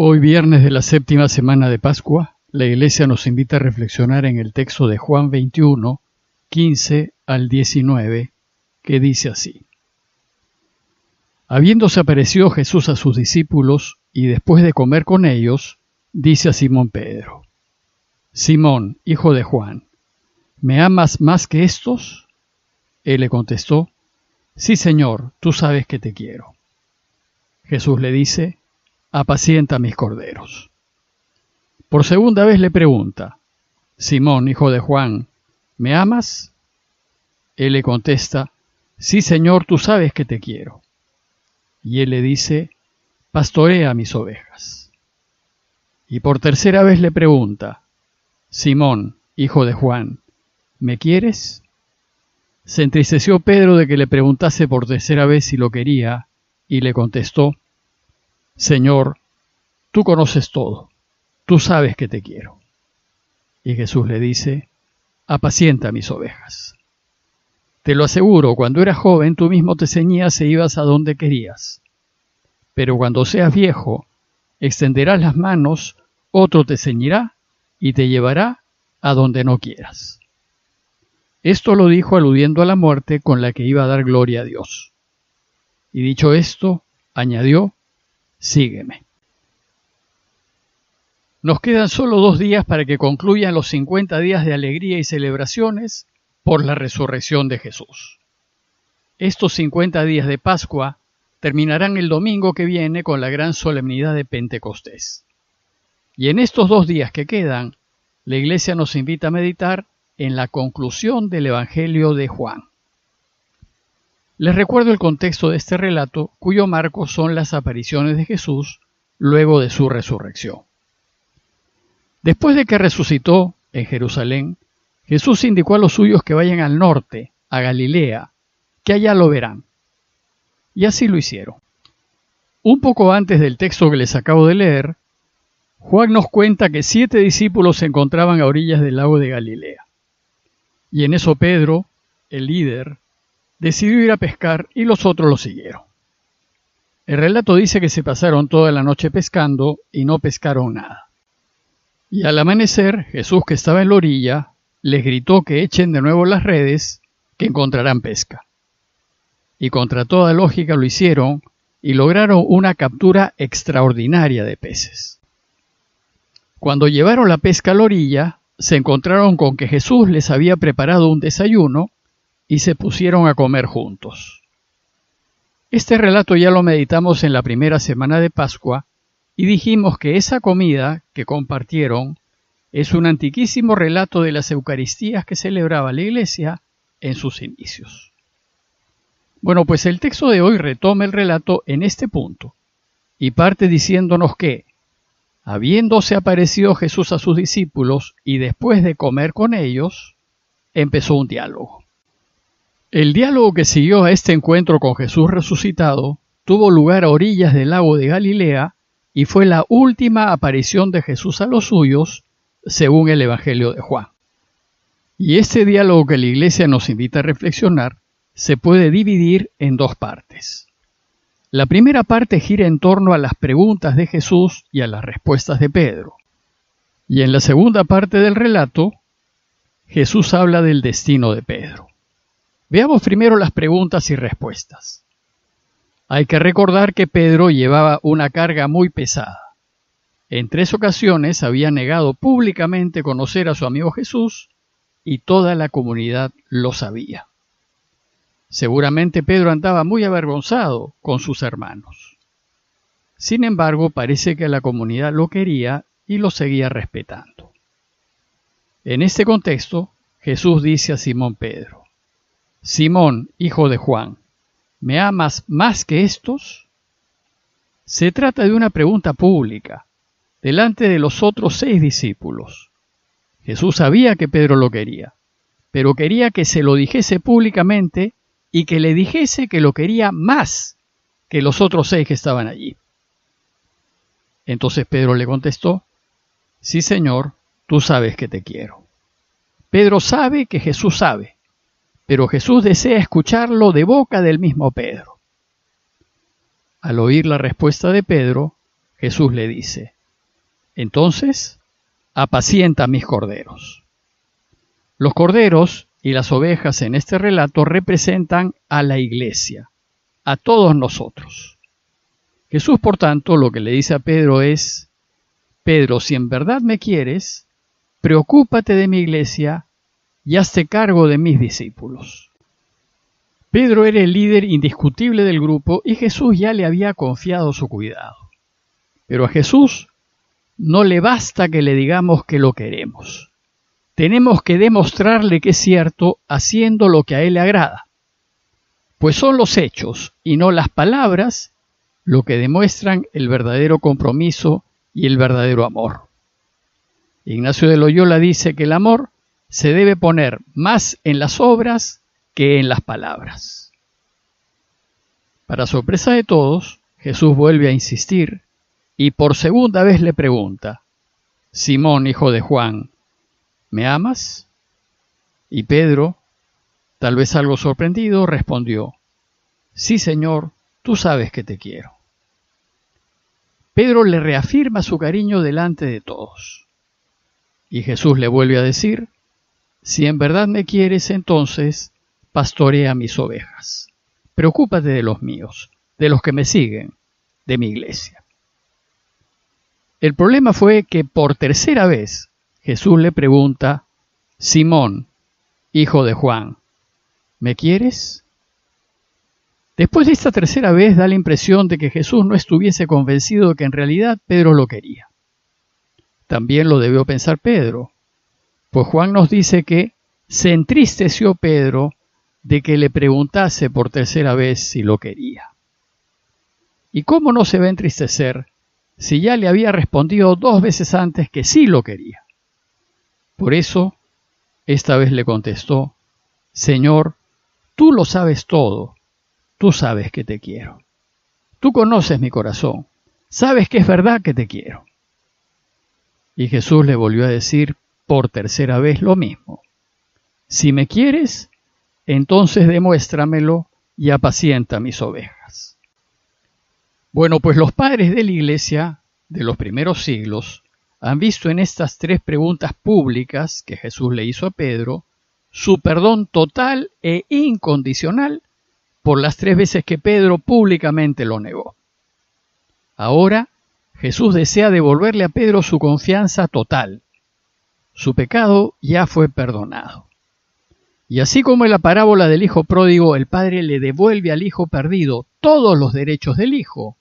Hoy viernes de la séptima semana de Pascua, la Iglesia nos invita a reflexionar en el texto de Juan 21, 15 al 19, que dice así. Habiéndose aparecido Jesús a sus discípulos y después de comer con ellos, dice a Simón Pedro: Simón, hijo de Juan, ¿me amas más que estos? Él le contestó: Sí, Señor, tú sabes que te quiero. Jesús le dice: Apacienta mis corderos. Por segunda vez le pregunta: Simón, hijo de Juan, ¿me amas? Él le contesta: Sí, Señor, tú sabes que te quiero. Y él le dice: Pastorea mis ovejas. Y por tercera vez le pregunta: Simón, hijo de Juan, ¿me quieres? Se entristeció Pedro de que le preguntase por tercera vez si lo quería, y le contestó: Señor, tú conoces todo, tú sabes que te quiero. Y Jesús le dice: Apacienta mis ovejas. Te lo aseguro, cuando eras joven tú mismo te ceñías e ibas a donde querías. Pero cuando seas viejo, extenderás las manos, otro te ceñirá y te llevará a donde no quieras. Esto lo dijo aludiendo a la muerte con la que iba a dar gloria a Dios. Y dicho esto, añadió: Sígueme. Nos quedan solo 2 días para que concluyan los 50 días de alegría y celebraciones por la resurrección de Jesús. Estos 50 días de Pascua terminarán el domingo que viene con la gran solemnidad de Pentecostés. Y en estos 2 días que quedan, la Iglesia nos invita a meditar en la conclusión del Evangelio de Juan. Les recuerdo el contexto de este relato, cuyo marco son las apariciones de Jesús luego de su resurrección. Después de que resucitó en Jerusalén, Jesús indicó a los suyos que vayan al norte, a Galilea, que allá lo verán. Y así lo hicieron. Un poco antes del texto que les acabo de leer, Juan nos cuenta que 7 discípulos se encontraban a orillas del lago de Galilea. Y en eso Pedro, el líder, decidió ir a pescar y los otros lo siguieron. El relato dice que se pasaron toda la noche pescando y no pescaron nada. Y al amanecer, Jesús, que estaba en la orilla, les gritó que echen de nuevo las redes, que encontrarán pesca. Y contra toda lógica lo hicieron y lograron una captura extraordinaria de peces. Cuando llevaron la pesca a la orilla, se encontraron con que Jesús les había preparado un desayuno y se pusieron a comer juntos. Este relato ya lo meditamos en la primera semana de Pascua y dijimos que esa comida que compartieron es un antiquísimo relato de las Eucaristías que celebraba la Iglesia en sus inicios. Bueno, pues el texto de hoy retoma el relato en este punto y parte diciéndonos que, habiéndose aparecido Jesús a sus discípulos y después de comer con ellos, empezó un diálogo. El diálogo que siguió a este encuentro con Jesús resucitado tuvo lugar a orillas del lago de Galilea y fue la última aparición de Jesús a los suyos, según el Evangelio de Juan. Y este diálogo que la Iglesia nos invita a reflexionar se puede dividir en 2 partes. La primera parte gira en torno a las preguntas de Jesús y a las respuestas de Pedro. Y en la segunda parte del relato, Jesús habla del destino de Pedro. Veamos primero las preguntas y respuestas. Hay que recordar que Pedro llevaba una carga muy pesada. En 3 ocasiones había negado públicamente conocer a su amigo Jesús y toda la comunidad lo sabía. Seguramente Pedro andaba muy avergonzado con sus hermanos. Sin embargo, parece que la comunidad lo quería y lo seguía respetando. En este contexto, Jesús dice a Simón Pedro: Simón, hijo de Juan, ¿me amas más que estos? Se trata de una pregunta pública, delante de los otros 6 discípulos. Jesús sabía que Pedro lo quería, pero quería que se lo dijese públicamente y que le dijese que lo quería más que los otros 6 que estaban allí. Entonces Pedro le contestó: Sí, Señor, tú sabes que te quiero. Pedro sabe que Jesús sabe, pero Jesús desea escucharlo de boca del mismo Pedro. Al oír la respuesta de Pedro, Jesús le dice: entonces, apacienta mis corderos. Los corderos y las ovejas en este relato representan a la iglesia, a todos nosotros. Jesús, por tanto, lo que le dice a Pedro es: Pedro, si en verdad me quieres, preocúpate de mi iglesia y hazte cargo de mis discípulos. Pedro era el líder indiscutible del grupo y Jesús ya le había confiado su cuidado. Pero a Jesús no le basta que le digamos que lo queremos. Tenemos que demostrarle que es cierto haciendo lo que a Él le agrada. Pues son los hechos y no las palabras lo que demuestran el verdadero compromiso y el verdadero amor. Ignacio de Loyola dice que el amor se debe poner más en las obras que en las palabras. Para sorpresa de todos, Jesús vuelve a insistir y por segunda vez le pregunta: Simón, hijo de Juan, ¿me amas? Y Pedro, tal vez algo sorprendido, respondió: sí, Señor, tú sabes que te quiero. Pedro le reafirma su cariño delante de todos. Y Jesús le vuelve a decir: si en verdad me quieres, entonces pastorea mis ovejas. Preocúpate de los míos, de los que me siguen, de mi iglesia. El problema fue que por tercera vez Jesús le pregunta: Simón, hijo de Juan, ¿me quieres? Después de esta tercera vez da la impresión de que Jesús no estuviese convencido de que en realidad Pedro lo quería. También lo debió pensar Pedro, pues Juan nos dice que se entristeció Pedro de que le preguntase por tercera vez si lo quería. ¿Y cómo no se va a entristecer si ya le había respondido 2 veces antes que sí lo quería? Por eso, esta vez le contestó: Señor, tú lo sabes todo, tú sabes que te quiero. Tú conoces mi corazón, sabes que es verdad que te quiero. Y Jesús le volvió a decir por tercera vez lo mismo: si me quieres, entonces demuéstramelo y apacienta mis ovejas. Bueno, pues los padres de la Iglesia de los primeros siglos han visto en estas 3 preguntas públicas que Jesús le hizo a Pedro su perdón total e incondicional por las 3 veces que Pedro públicamente lo negó. Ahora Jesús desea devolverle a Pedro su confianza total. Su pecado ya fue perdonado. Y así como en la parábola del hijo pródigo el padre le devuelve al hijo perdido todos los derechos del hijo,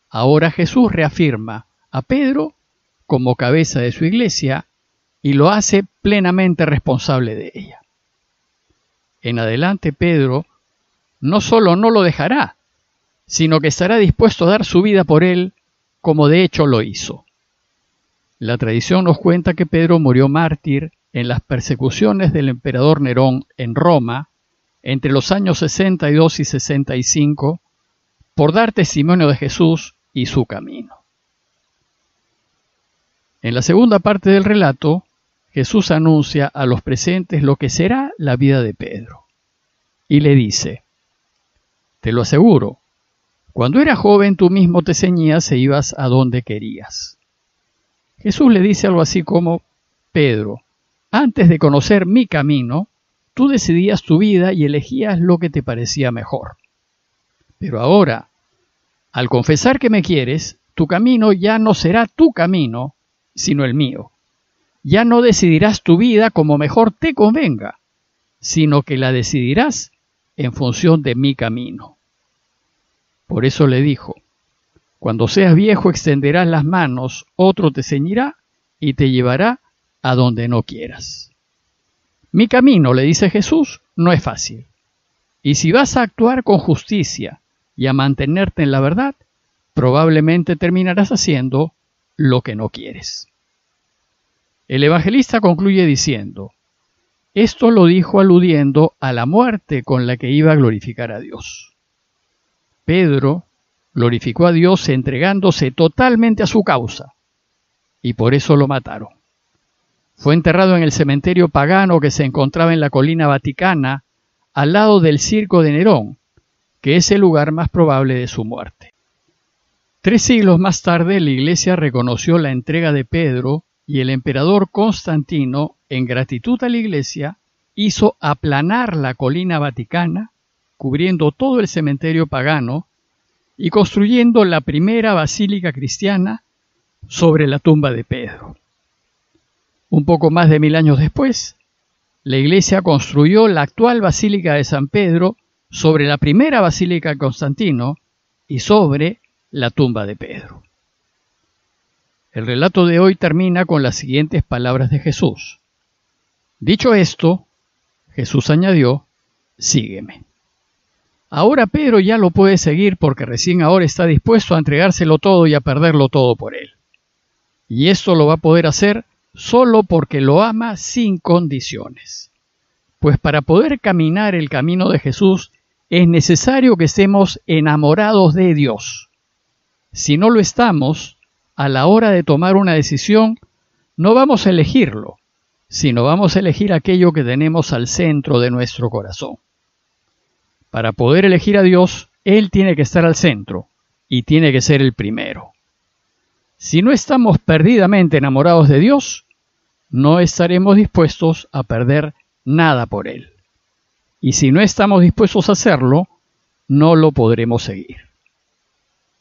ahora Jesús reafirma a Pedro como cabeza de su iglesia y lo hace plenamente responsable de ella. En adelante Pedro no solo no lo dejará, sino que estará dispuesto a dar su vida por él, como de hecho lo hizo. La tradición nos cuenta que Pedro murió mártir en las persecuciones del emperador Nerón en Roma entre los años 62 y 65 por dar testimonio de Jesús y su camino. En la segunda parte del relato, Jesús anuncia a los presentes lo que será la vida de Pedro. Y le dice: te lo aseguro, cuando eras joven tú mismo te ceñías e ibas a donde querías. Jesús le dice algo así como: Pedro, antes de conocer mi camino, tú decidías tu vida y elegías lo que te parecía mejor. Pero ahora, al confesar que me quieres, tu camino ya no será tu camino, sino el mío. Ya no decidirás tu vida como mejor te convenga, sino que la decidirás en función de mi camino. Por eso le dijo: cuando seas viejo extenderás las manos, otro te ceñirá y te llevará a donde no quieras. Mi camino, le dice Jesús, no es fácil. Y si vas a actuar con justicia y a mantenerte en la verdad, probablemente terminarás haciendo lo que no quieres. El evangelista concluye diciendo: esto lo dijo aludiendo a la muerte con la que iba a glorificar a Dios. Pedro glorificó a Dios entregándose totalmente a su causa, y por eso lo mataron. Fue enterrado en el cementerio pagano que se encontraba en la colina vaticana, al lado del circo de Nerón, que es el lugar más probable de su muerte. 3 siglos más tarde, la Iglesia reconoció la entrega de Pedro y el emperador Constantino, en gratitud a la Iglesia, hizo aplanar la colina vaticana, cubriendo todo el cementerio pagano y construyendo la primera basílica cristiana sobre la tumba de Pedro. Un poco más de 1000 años después, la Iglesia construyó la actual Basílica de San Pedro sobre la primera basílica de Constantino y sobre la tumba de Pedro. El relato de hoy termina con las siguientes palabras de Jesús. Dicho esto, Jesús añadió, sígueme. Ahora Pedro ya lo puede seguir porque recién ahora está dispuesto a entregárselo todo y a perderlo todo por él. Y esto lo va a poder hacer solo porque lo ama sin condiciones. Pues para poder caminar el camino de Jesús es necesario que estemos enamorados de Dios. Si no lo estamos, a la hora de tomar una decisión, no vamos a elegirlo, sino vamos a elegir aquello que tenemos al centro de nuestro corazón. Para poder elegir a Dios, Él tiene que estar al centro y tiene que ser el primero. Si no estamos perdidamente enamorados de Dios, no estaremos dispuestos a perder nada por Él. Y si no estamos dispuestos a hacerlo, no lo podremos seguir.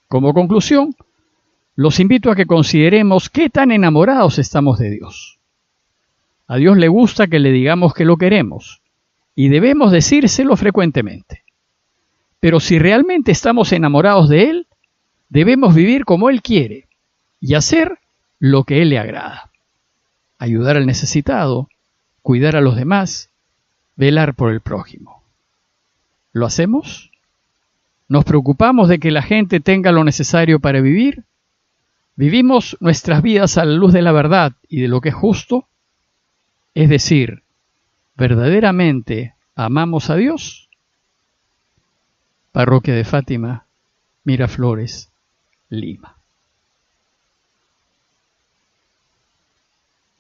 Como conclusión, los invito a que consideremos qué tan enamorados estamos de Dios. A Dios le gusta que le digamos que lo queremos, y debemos decírselo frecuentemente. Pero si realmente estamos enamorados de Él, debemos vivir como Él quiere y hacer lo que Él le agrada. Ayudar al necesitado, cuidar a los demás, velar por el prójimo. ¿Lo hacemos? ¿Nos preocupamos de que la gente tenga lo necesario para vivir? ¿Vivimos nuestras vidas a la luz de la verdad y de lo que es justo? Es decir, ¿verdaderamente amamos a Dios? Parroquia de Fátima, Miraflores, Lima.